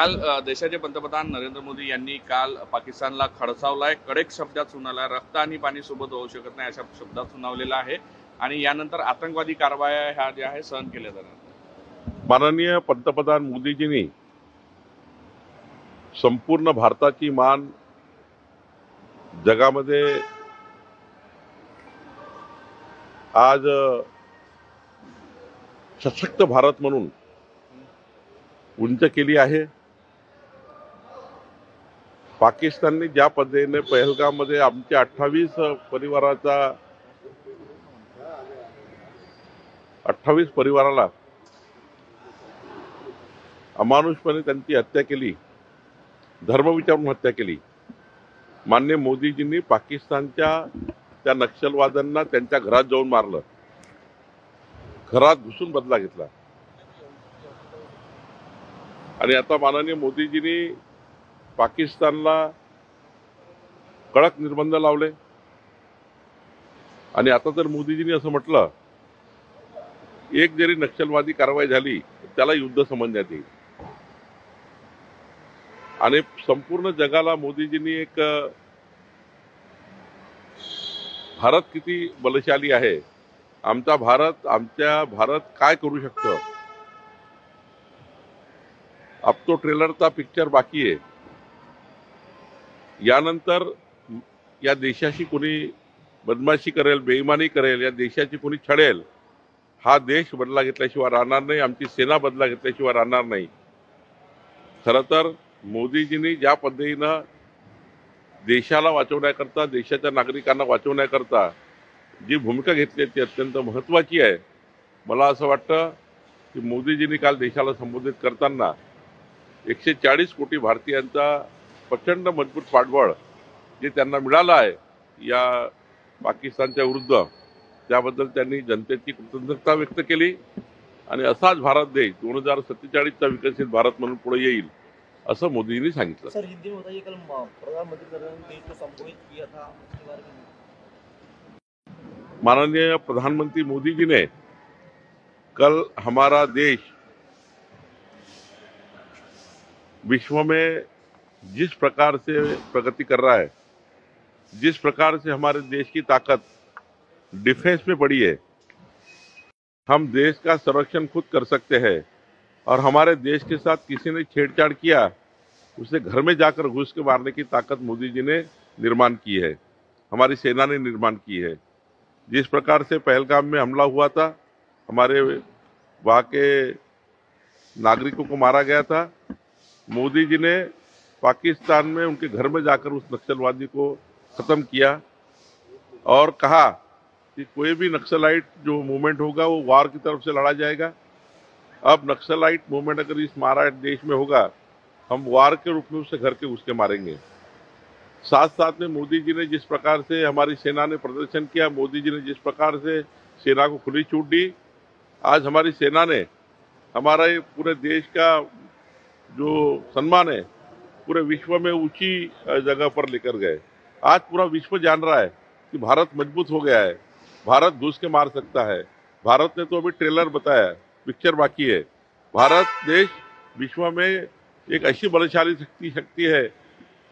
काल देशाचे पंतप्रधान नरेंद्र मोदी यांनी काल पाकिस्तानला खडसावलाय, कडक शब्दात सुनावला, रक्त आणि पाणी सोबत होऊ शकत नाही अशा शब्दात सुनावलेला आहे आणि यानंतर आतंकवादी कारवाया ह्या ज्या आहे सहन केल्या जाणार। माननीय पंतप्रधान मोदीजींनी संपूर्ण भारताची मान जगामध्ये आज सशक्त भारत म्हणून उंच केली आहे। पाकिस्तानने ज्या पद्धतीने पहलगाममध्ये आमच्या 28 परिवाराला अमानुषपणे त्यांची हत्या केली, धर्म विचारून हत्या केली। माननीय मोदीजींनी पाकिस्तानच्या त्या नक्षलवाद्यांना त्यांच्या घरात जाऊन मारलं, घरात घुसून बदला घेतला। आणि आता माननीय मोदीजींनी पाकिस्तानला कडक निर्बंध लावले आणि आता तर मोदीजींनी असं म्हटलं, एक जरी नक्षलवादी कारवाई झाली त्याला युद्ध समजण्यात येईल। आणि संपूर्ण जगाला मोदीजींनी एक भारत किती बलशाली आहे, आमचा भारत काय करू शकतो। अब तो ट्रेलरचा पिक्चर बाकी आहे। यानंतर या देशाशी कोणी बदमाशी करेल, बेईमानी करेल, या देशाची कोणी छळेल, हा देश बदला घेतल्याशिवाय राहणार नाही, आमची सेना बदला घेतल्याशिवाय राहणार नाही। खरं तर मोदीजींनी ज्या पद्धतीनं देशाला वाचवण्याकरता, देशाच्या नागरिकांना वाचवण्याकरता जी भूमिका घेतली ती अत्यंत महत्त्वाची आहे। मला असं वाटतं की मोदीजींनी काल देशाला संबोधित करताना 140 कोटी भारतीयांचा प्रचंड मजबूत पाठबळ जे त्यांना मिळालं आहे या पाकिस्तानच्या विरुद्ध, त्याबद्दल त्यांनी जनतेची कृतज्ञता व्यक्त केली। आणि असाच भारत देश 2047चा विकसित भारत म्हणून पुढे येईल असं मोदींनी सांगितलं। सर, हिंदी में बताइए, कल प्रधानमंत्री नरेंद्र मोदी देश को संबोधित किया था, उसके बारे में। माननीय प्रधानमंत्री मोदी जी ने कल हमारा देश विश्व में जिस प्रकार से प्रगति कर रहा है, जिस प्रकार से हमारे देश की ताकत डिफेंस में पड़ी है, हम देश का संरक्षण खुद कर सकते हैं और हमारे देश के साथ किसी ने छेड़छाड़ किया उसे घर में जाकर घुस के मारने की ताकत मोदी जी ने निर्माण की है, हमारी सेना ने निर्माण की है। जिस प्रकार से पहलगाम में हमला हुआ था, हमारे वहाँ के नागरिकों को मारा गया था, मोदी जी ने पाकिस्तान में उनके घर में जाकर उस नक्सलवादी को खत्म किया और कहा कि कोई भी नक्सलाइट जो मूवमेंट होगा वो वार की तरफ से लड़ा जाएगा। अब नक्सलाइट मूवमेंट अगर इस महाराष्ट्र देश में होगा, हम वार के रूप में उसे घर के घुस के मारेंगे। साथ साथ में मोदी जी ने जिस प्रकार से हमारी सेना ने प्रदर्शन किया, मोदी जी ने जिस प्रकार से सेना को खुली छूट दी, आज हमारी सेना ने हमारा ये पूरे देश का जो सम्मान है पूरे विश्व में ऊंची जगह पर लेकर गए। आज पूरा विश्व जान रहा है कि भारत मजबूत हो गया है, भारत घुस के मार सकता है। भारत ने तो अभी ट्रेलर बताया, पिक्चर बाकी है। भारत देश विश्व में एक ऐसी बलशाली शक्ति है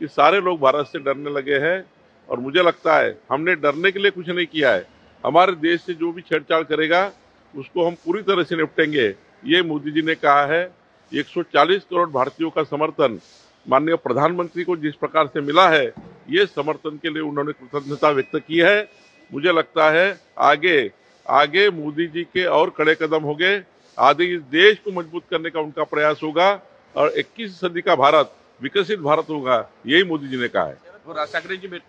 कि सारे लोग भारत से डरने लगे हैं। और मुझे लगता है हमने डरने के लिए कुछ नहीं किया है, हमारे देश से जो भी छेड़छाड़ करेगा उसको हम पूरी तरह से निपटेंगे, ये मोदी जी ने कहा है। 140 करोड़ भारतीयों का समर्थन माननीय प्रधानमंत्री को जिस प्रकार से मिला है, ये समर्थन के लिए उन्होंने कृतज्ञता व्यक्त की है। मुझे लगता है आगे मोदी जी के और कड़े कदम होंगे, आगे इस देश को मजबूत करने का उनका प्रयास होगा और 21वीं सदी का भारत विकसित भारत होगा, यही मोदी जी ने कहा है। राज ठाकरेंची भेट